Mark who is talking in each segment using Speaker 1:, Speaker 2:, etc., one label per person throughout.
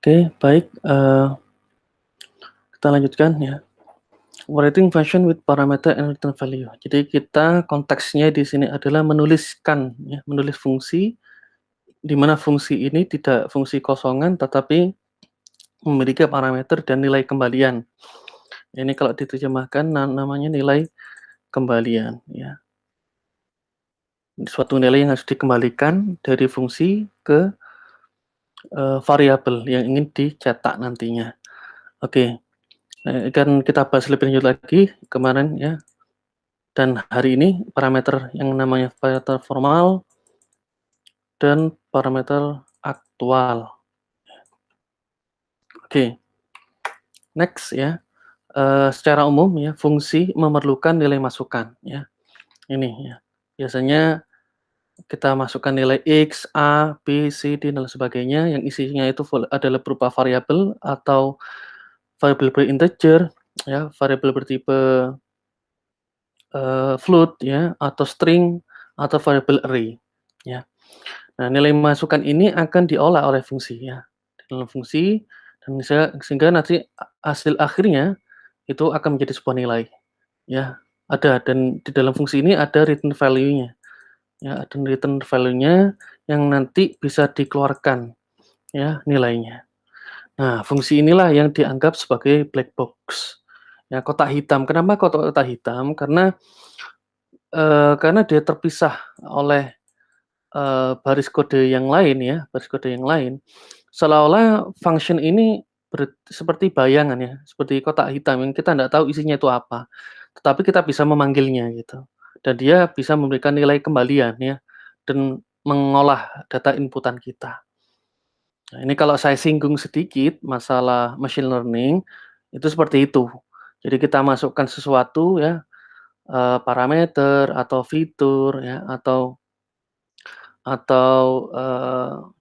Speaker 1: Oke, baik, kita lanjutkan ya. Writing function with parameter and return value. Jadi kita konteksnya di sini adalah menuliskan ya, menulis fungsi, di mana fungsi ini tidak fungsi kosongan tetapi memiliki parameter dan nilai kembalian. Ini kalau diterjemahkan namanya nilai kembalian ya. Suatu nilai yang harus dikembalikan dari fungsi ke variabel yang ingin dicetak nantinya. Oke, akan kita bahas lebih lanjut lagi kemarin ya. Dan hari ini parameter yang namanya parameter formal dan parameter aktual. Oke, next ya. Secara umum ya, fungsi memerlukan nilai masukan ya. Ini ya. Biasanya kita masukkan nilai X, A, B, C, D, dan lain sebagainya yang isinya itu adalah berupa variabel atau variabel berinteger ya, variabel bertipe float ya, atau string atau variabel array ya. Nah, nilai masukan ini akan diolah oleh fungsi ya, dalam fungsi dan sehingga nanti hasil akhirnya itu akan menjadi sebuah nilai ya, ada dan di dalam fungsi ini ada return value-nya ya, ada return value-nya yang nanti bisa dikeluarkan ya nilainya. Nah, fungsi inilah yang dianggap sebagai black box ya, kotak hitam. Kenapa kotak hitam? Karena dia terpisah oleh baris kode yang lain ya, baris kode yang lain, seolah-olah function ini seperti bayangan ya, seperti kotak hitam yang kita nggak tahu isinya itu apa, tetapi kita bisa memanggilnya gitu, dan dia bisa memberikan nilai kembalian ya, dan mengolah data inputan kita. Nah, ini kalau saya singgung sedikit masalah machine learning, itu seperti itu. Jadi kita masukkan sesuatu ya, parameter atau fitur ya, atau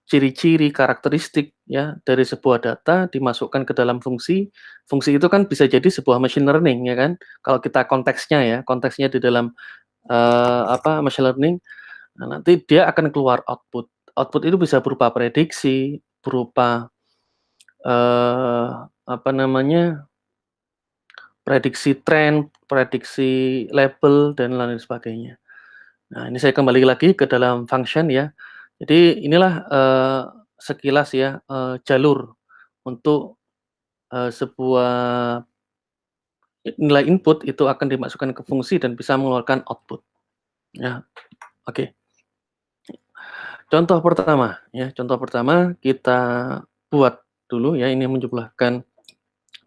Speaker 1: ciri-ciri, karakteristik ya dari sebuah data dimasukkan ke dalam fungsi. Fungsi itu kan bisa jadi sebuah machine learning ya kan, kalau kita konteksnya ya, konteksnya di dalam, machine learning, nah nanti dia akan keluar output. Output itu bisa berupa prediksi, berupa, eee, apa namanya, prediksi tren, prediksi label, dan lain sebagainya. Nah, ini saya kembali lagi ke dalam function ya. Jadi inilah, sekilas ya, jalur untuk, sebuah nilai input itu akan dimasukkan ke fungsi dan bisa mengeluarkan output, ya. Oke. Contoh pertama ya, contoh pertama kita buat dulu ya, ini menjumlahkan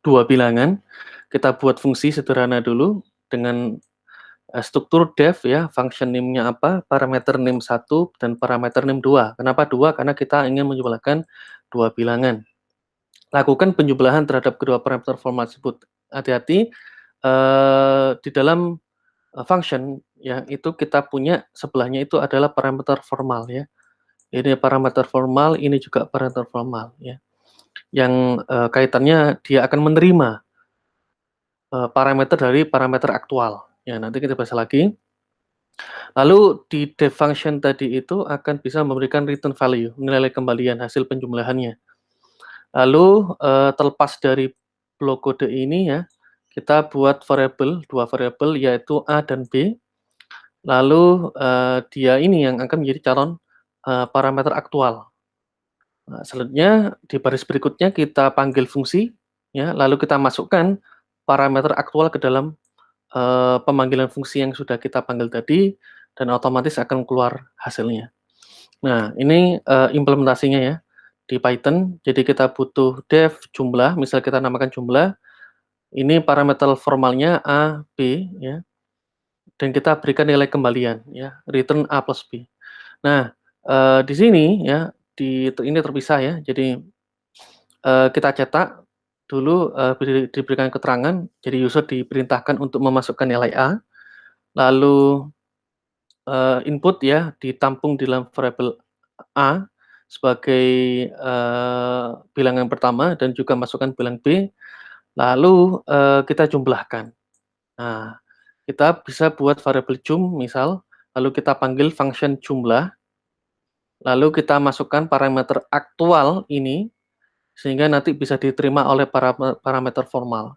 Speaker 1: 2 bilangan. Kita buat fungsi sederhana dulu dengan struktur def ya, function name-nya apa, parameter name 1 dan parameter name 2. Kenapa 2? Karena kita ingin menjumlahkan 2 bilangan. Lakukan penjumlahan terhadap kedua parameter format tersebut. Hati-hati, di dalam, function ya, itu kita punya sebelahnya itu adalah parameter formal ya. Ini parameter formal, ini juga parameter formal ya, yang, kaitannya dia akan menerima, parameter dari parameter aktual. Ya, nanti kita bahas lagi. Lalu di def function tadi itu akan bisa memberikan return value, nilai kembalian hasil penjumlahannya. Lalu, terlepas dari blok kode ini ya, kita buat variabel, 2 variabel yaitu A dan B. Lalu, dia ini yang akan menjadi calon, parameter aktual. Nah, selanjutnya di baris berikutnya kita panggil fungsi ya, lalu kita masukkan parameter aktual ke dalam, pemanggilan fungsi yang sudah kita panggil tadi, dan otomatis akan keluar hasilnya. Nah, ini, implementasinya ya, di Python. Jadi kita butuh def jumlah, misal kita namakan jumlah, ini parameter formalnya A, B ya, dan kita berikan nilai kembalian ya, return A plus B. Nah, di sini ya, ini terpisah ya, jadi, kita cetak dulu, diberikan keterangan, jadi user diperintahkan untuk memasukkan nilai A, lalu input ya, ditampung di dalam variabel A sebagai, bilangan pertama dan juga masukkan bilang B, lalu, kita jumlahkan. Nah, kita bisa buat variabel jum misal, lalu kita panggil function jumlah, lalu kita masukkan parameter aktual ini sehingga nanti bisa diterima oleh parameter formal.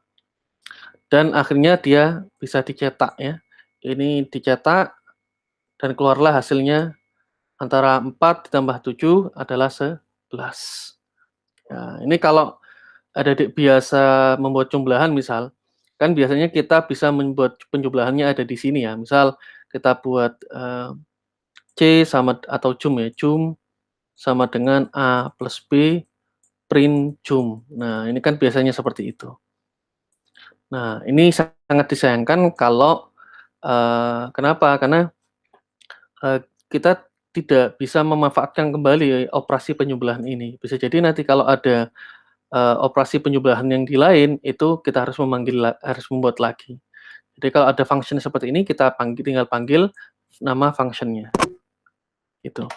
Speaker 1: Dan akhirnya dia bisa dicetak ya. Ini dicetak dan keluarlah hasilnya antara 4 ditambah 7 adalah 11. Ya, ini kalau adik-adik biasa membuat jumlahan misal, kan biasanya kita bisa membuat penjumlahannya ada di sini ya. Misal kita buat, C sama atau jum ya, jum sama dengan A plus B print jum. Nah, ini kan biasanya seperti itu. Nah, ini sangat disayangkan kalau, kenapa? Karena, kita tidak bisa memanfaatkan kembali operasi penjumlahan ini. Bisa jadi nanti kalau ada, operasi penjumlahan yang di lain, itu kita harus harus membuat lagi. Jadi kalau ada function seperti ini, kita tinggal panggil nama function-nya, gitu.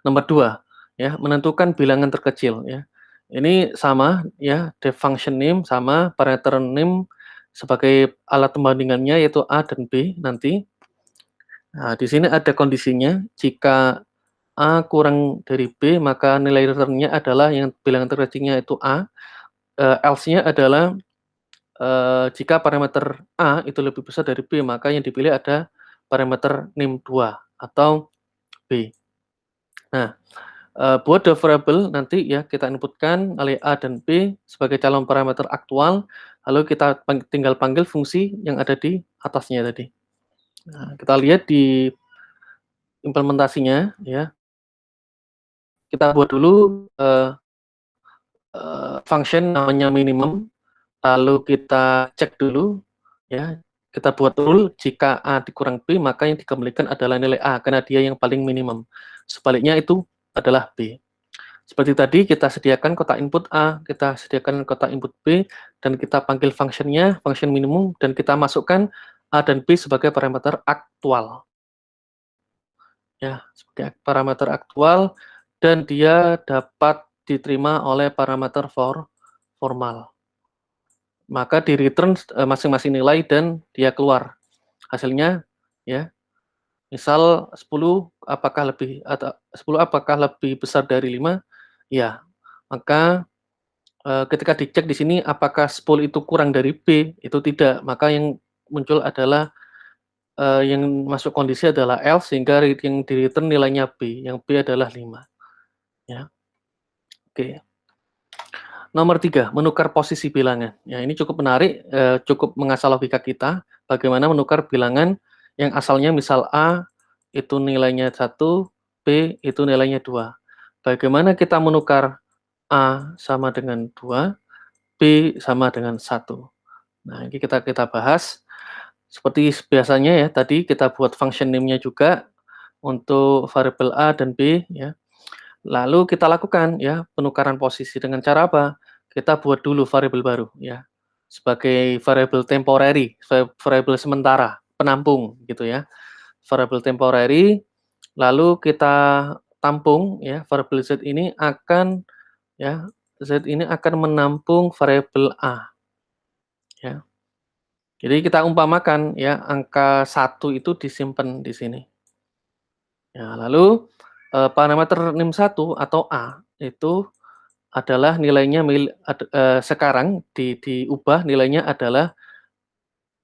Speaker 1: Nomor 2, ya, menentukan bilangan terkecil, ya. Ini sama, ya, def function name sama parameter name sebagai alat pembandingannya yaitu A dan B nanti. Nah, di sini ada kondisinya, jika A kurang dari B, maka nilai return-nya adalah yang bilangan terkecilnya itu A, else-nya adalah, jika parameter A itu lebih besar dari B, maka yang dipilih ada parameter name 2 atau B. Nah, buat the variable nanti ya kita inputkan nilai A dan B sebagai calon parameter aktual, lalu kita tinggal panggil fungsi yang ada di atasnya tadi. Nah, kita lihat di implementasinya ya, kita buat dulu, function namanya minimum, lalu kita cek dulu ya, kita buat rule jika A dikurang B maka yang dikembalikan adalah nilai A karena dia yang paling minimum. Sebaliknya itu adalah B. Seperti tadi kita sediakan kotak input A, kita sediakan kotak input B, dan kita panggil function-nya, function minimum, dan kita masukkan A dan B sebagai parameter aktual. Ya, sebagai parameter aktual, dan dia dapat diterima oleh parameter formal. Maka di return masing-masing nilai dan dia keluar hasilnya ya. Misal 10 apakah lebih atau 10 apakah lebih besar dari 5? Ya. Maka ketika dicek di sini apakah 10 itu kurang dari B, itu tidak. Maka yang muncul adalah, yang masuk kondisi adalah else sehingga yang di-return nilainya B, yang B adalah 5 ya. Oke. Nomor 3, menukar posisi bilangan. Ya, ini cukup menarik, cukup mengasah logika kita, bagaimana menukar bilangan yang asalnya misal A itu nilainya 1, B itu nilainya 2. Bagaimana kita menukar A sama dengan 2, B sama dengan 1. Nah, ini kita bahas. Seperti biasanya ya, tadi kita buat function name-nya juga untuk variabel A dan B ya. Lalu kita lakukan ya penukaran posisi dengan cara apa? Kita buat dulu variabel baru ya. Sebagai variabel temporary, variabel sementara, penampung gitu ya. Variabel temporary, lalu kita tampung ya, variabel Z ini akan ya, Z ini akan menampung variabel A ya. Jadi kita umpamakan ya, angka 1 itu disimpan di sini. Ya, lalu, parameter NIM1 atau A itu adalah nilainya sekarang diubah nilainya adalah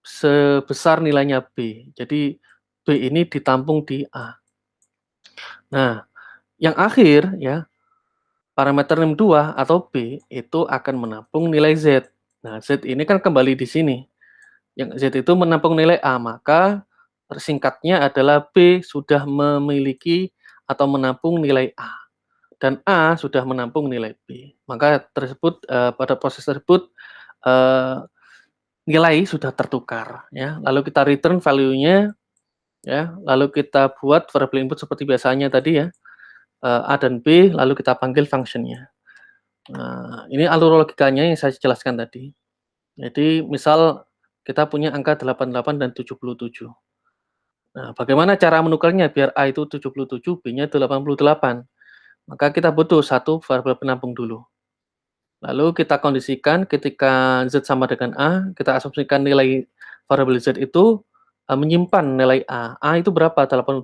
Speaker 1: sebesar nilainya B. Jadi B ini ditampung di A. Nah, yang akhir ya, parameter NIM2 atau B itu akan menampung nilai Z. Nah, Z ini kan kembali di sini. Yang Z itu menampung nilai A, maka singkatnya adalah B sudah memiliki atau menampung nilai A, dan A sudah menampung nilai B. Maka pada proses tersebut, eee, nilai sudah tertukar ya, lalu kita return value-nya ya, lalu kita buat variable input seperti biasanya tadi ya, A dan B, lalu kita panggil function-nya. Nah, ini alur logikanya yang saya jelaskan tadi. Jadi misal kita punya angka 88 dan 77. Nah, bagaimana cara menukarnya biar A itu 77, B-nya 88? Maka kita butuh satu variabel penampung dulu. Lalu kita kondisikan ketika Z sama dengan A, kita asumsikan nilai variabel Z itu, menyimpan nilai A. A itu berapa? 88.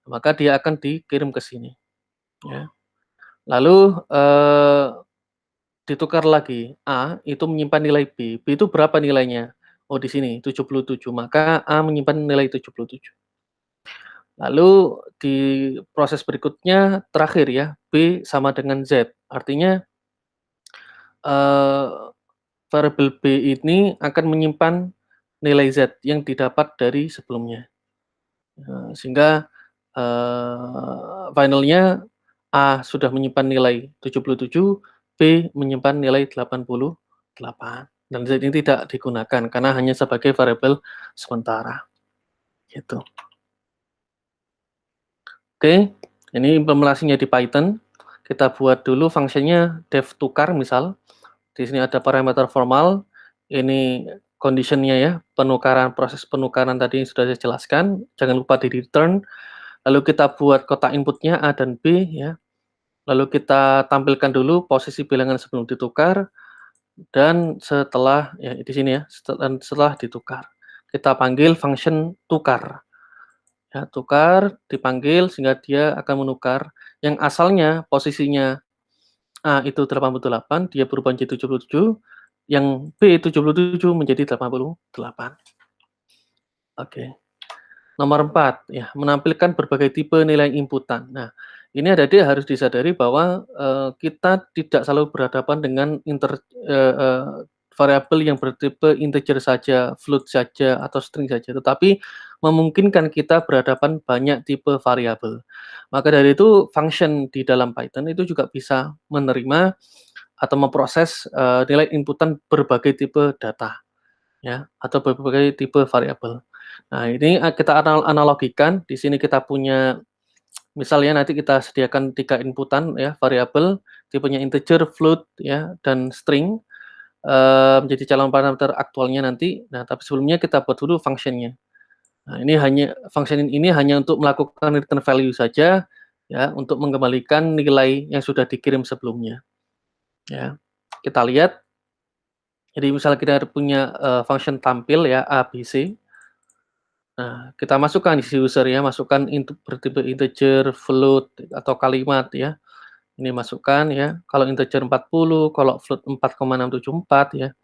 Speaker 1: Maka dia akan dikirim ke sini, ya. Lalu, ditukar lagi, A itu menyimpan nilai B, B itu berapa nilainya? Oh di sini 77, maka A menyimpan nilai 77. Lalu di proses berikutnya terakhir ya, B sama dengan Z, artinya, eee, variabel B ini akan menyimpan nilai Z yang didapat dari sebelumnya. Sehingga, finalnya A sudah menyimpan nilai 77, B menyimpan nilai 88, dan Z ini tidak digunakan karena hanya sebagai variabel sementara, gitu. Oke, ini implementasinya di Python. Kita buat dulu fungsinya def tukar misal, di sini ada parameter formal, ini condition-nya ya, penukaran, proses penukaran tadi yang sudah saya jelaskan, jangan lupa di-return. Lalu kita buat kotak inputnya A dan B ya, lalu kita tampilkan dulu posisi bilangan sebelum ditukar, dan setelah ya di sini ya, setelah ditukar. Kita panggil function tukar. Ya, tukar dipanggil sehingga dia akan menukar yang asalnya posisinya A itu 88, dia berubah menjadi 77, yang B 77 menjadi 88. Oke. Nomor 4 ya, menampilkan berbagai tipe nilai inputan. Nah, ini adik-adik harus disadari bahwa, kita tidak selalu berhadapan dengan eee eee, variabel yang bertipe integer saja, float saja, atau string saja, tetapi memungkinkan kita berhadapan banyak tipe variabel. Maka dari itu function di dalam Python itu juga bisa menerima atau memproses, nilai inputan berbagai tipe data ya, atau berbagai tipe variabel. Nah, ini, kita analogikan, di sini kita punya misalnya nanti kita sediakan 3 inputan ya, variabel, tipenya integer, float, ya, dan string, menjadi calon parameter aktualnya nanti. Nah, tapi sebelumnya kita buat dulu function-nya. Nah, ini hanya function ini hanya untuk melakukan return value saja, ya, untuk mengembalikan nilai yang sudah dikirim sebelumnya, ya. Kita lihat, jadi misalnya kita punya, function tampil ya, A, B, C. Nah, kita masukkan isi user ya, masukkan bertipe integer, float, atau kalimat ya. Ini masukkan ya, kalau integer 40, kalau float 4,674 ya.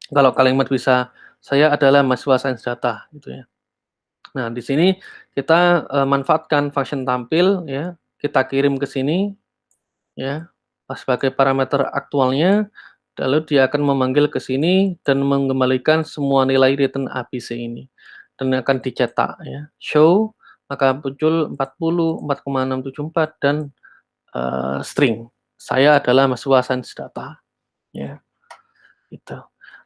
Speaker 1: Kalau kalimat bisa, "Saya adalah mahasiswa sains data," gitu ya. Nah, di sini kita, manfaatkan function tampil ya, kita kirim ke sini ya, sebagai parameter aktualnya, lalu dia akan memanggil ke sini dan mengembalikan semua nilai return ABC ini, dan akan dicetak ya, show, maka muncul 40, 4,674 dan, string, "Saya adalah mahasiswa sains data," ya, itu.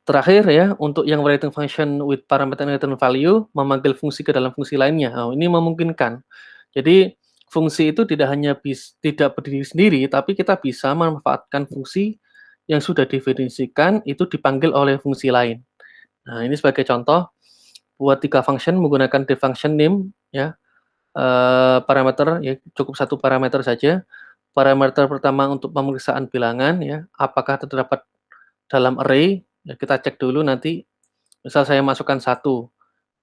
Speaker 1: Terakhir ya, untuk yang writing function with parameter return value, memanggil fungsi ke dalam fungsi lainnya. Oh, ini memungkinkan. Jadi, fungsi itu tidak hanya tidak berdiri sendiri, tapi kita bisa memanfaatkan fungsi yang sudah didefinisikan itu dipanggil oleh fungsi lain. Nah, ini sebagai contoh, buat 3 function menggunakan the function name ya, parameter ya, cukup 1 parameter saja. Parameter pertama untuk pemeriksaan bilangan ya, apakah terdapat dalam array, ya kita cek dulu nanti, misal saya masukkan 1,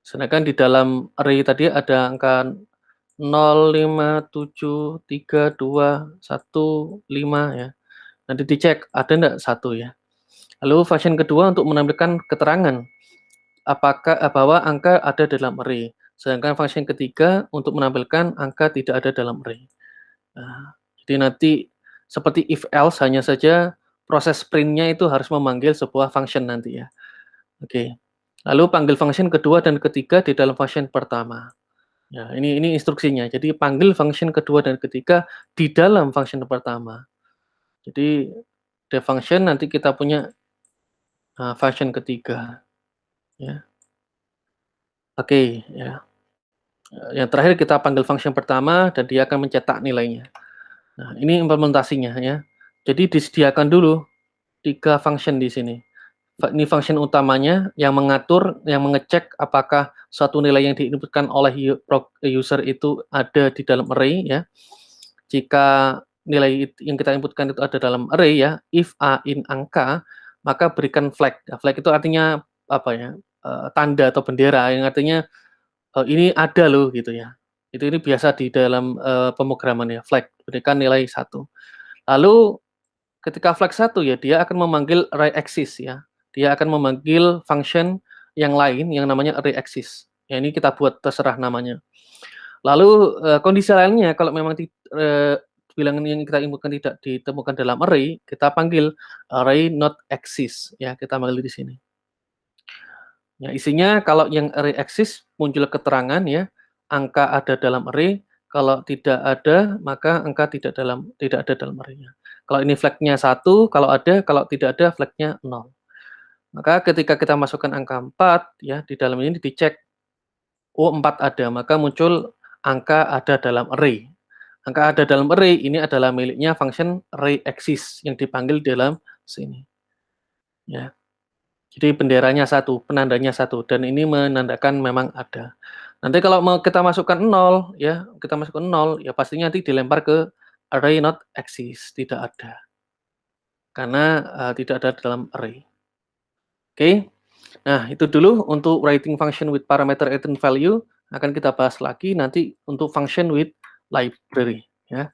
Speaker 1: sedangkan di dalam array tadi ada angka 0, 5, 7, 3, 2, 1, 5 ya. Nanti dicek ada enggak 1 ya. Lalu function kedua untuk menampilkan keterangan, apakah bahwa angka ada dalam array. Sedangkan function ketiga untuk menampilkan angka tidak ada dalam array. Nah, jadi nanti seperti if else, hanya saja proses print-nya itu harus memanggil sebuah function nanti ya. Oke. Lalu panggil function kedua dan ketiga di dalam function pertama. Ya, ini instruksinya. Jadi panggil function kedua dan ketiga di dalam function pertama. Jadi the function nanti kita punya, function ketiga, ya. Oke, ya. Yang terakhir kita panggil function pertama dan dia akan mencetak nilainya. Nah, ini implementasinya ya. Jadi disediakan dulu 3 function di sini. Ini function utamanya yang mengatur, yang mengecek apakah suatu nilai yang diinputkan oleh user itu ada di dalam array ya. Jika nilai yang kita inputkan itu ada dalam array ya, if A in angka, maka berikan flag. Nah, flag itu artinya apa ya, tanda atau bendera yang artinya, ini ada loh gitu ya. Ini biasa di dalam, pemrograman ya, flag, berikan nilai 1. Lalu Ketika flag 1 ya, dia akan memanggil array access ya. Dia akan memanggil function yang lain yang namanya array access. Ya ini kita buat terserah namanya. Lalu, kondisi lainnya kalau memang bilangan yang kita input-kan tidak ditemukan dalam array, kita panggil array not exist ya, kita panggil di sini. Ya, isinya kalau yang array exist muncul keterangan ya, angka ada dalam array, kalau tidak ada maka angka tidak ada dalam array-nya. Kalau ini flag-nya 1, kalau ada, kalau tidak ada flag-nya 0. Maka ketika kita masukkan angka 4 ya, di dalam ini dicek, oh 4 ada, maka muncul angka ada dalam array. Angka ada dalam array ini adalah miliknya function array exist yang dipanggil dalam sini. Ya. Jadi benderanya 1, penandanya 1, dan ini menandakan memang ada. Nanti kalau mau kita masukkan 0 ya, kita masukkan 0 ya pastinya nanti dilempar ke array not exist, tidak ada. Karena, tidak ada dalam array. Oke. Nah, itu dulu untuk writing function with parameter return value, akan kita bahas lagi nanti untuk function with library ya.